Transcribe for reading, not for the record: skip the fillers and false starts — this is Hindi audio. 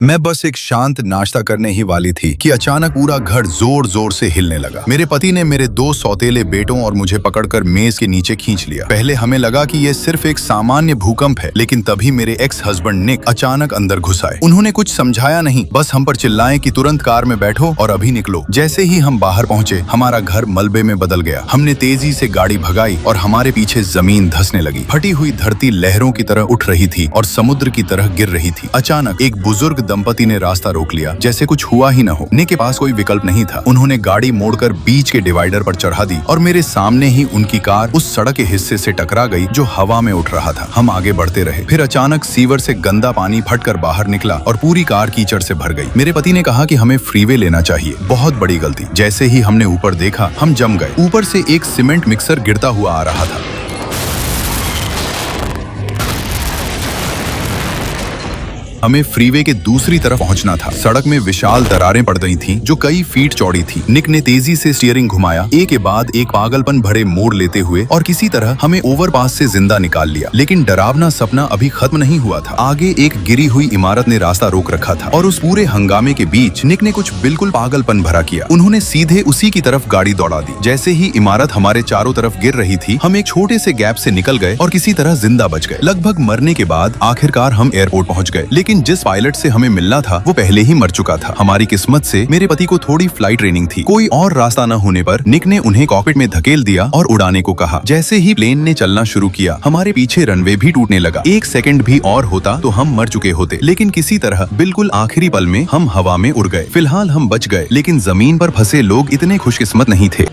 मैं बस एक शांत नाश्ता करने ही वाली थी कि अचानक पूरा घर जोर जोर से हिलने लगा। मेरे पति ने मेरे दो सौतेले बेटों और मुझे पकड़कर मेज के नीचे खींच लिया। पहले हमें लगा कि ये सिर्फ एक सामान्य भूकंप है, लेकिन तभी मेरे एक्स हस्बैंड निक अचानक अंदर घुस आए। उन्होंने कुछ समझाया नहीं, बस हम पर चिल्लाए कि तुरंत कार में बैठो और अभी निकलो। जैसे ही हम बाहर पहुंचे, हमारा घर मलबे में बदल गया। हमने तेजी से गाड़ी भगाई और हमारे पीछे जमीन धंसने लगी। फटी हुई धरती लहरों की तरह उठ रही थी और समुद्र की तरह गिर रही थी। अचानक एक बुजुर्ग दंपति ने रास्ता रोक लिया, जैसे कुछ हुआ ही न हो। निक के पास कोई विकल्प नहीं था। उन्होंने गाड़ी मोड़कर बीच के डिवाइडर पर चढ़ा दी और मेरे सामने ही उनकी कार उस सड़क के हिस्से से टकरा गई जो हवा में उठ रहा था। हम आगे बढ़ते रहे। फिर अचानक सीवर से गंदा पानी फटकर बाहर निकला और पूरी कार कीचड़ से भर गई। मेरे पति ने कहा कि हमें फ्रीवे लेना चाहिए। बहुत बड़ी गलती। जैसे ही हमने ऊपर देखा, हम जम गए। ऊपर से एक सीमेंट मिक्सर गिरता हुआ आ रहा था। हमें फ्रीवे के दूसरी तरफ पहुंचना था। सड़क में विशाल दरारें पड़ गई थीं, जो कई फीट चौड़ी थी। निक ने तेजी से स्टीयरिंग घुमाया, एक के बाद एक पागलपन भरे मोड़ लेते हुए, और किसी तरह हमें ओवरपास से जिंदा निकाल लिया। लेकिन डरावना सपना अभी खत्म नहीं हुआ था। आगे एक गिरी हुई इमारत ने रास्ता रोक रखा था और उस पूरे हंगामे के बीच निक ने कुछ बिल्कुल पागलपन भरा किया। उन्होंने सीधे उसी की तरफ गाड़ी दौड़ा दी। जैसे ही इमारत हमारे चारों तरफ गिर रही थी, हम एक छोटे से गैप से निकल गए और किसी तरह जिंदा बच गए। लगभग मरने के बाद आखिरकार हम एयरपोर्ट पहुंच गए, लेकिन जिस पायलट से हमें मिलना था वो पहले ही मर चुका था। हमारी किस्मत से मेरे पति को थोड़ी फ्लाइट ट्रेनिंग थी। कोई और रास्ता न होने पर निक ने उन्हें कॉकपिट में धकेल दिया और उड़ाने को कहा। जैसे ही प्लेन ने चलना शुरू किया, हमारे पीछे रनवे भी टूटने लगा। एक सेकंड भी और होता तो हम मर चुके होते, लेकिन किसी तरह बिल्कुल आखिरी पल में हम हवा में उड़ गए। फिलहाल हम बच गए, लेकिन जमीन पर फंसे लोग इतने खुशकिस्मत नहीं थे।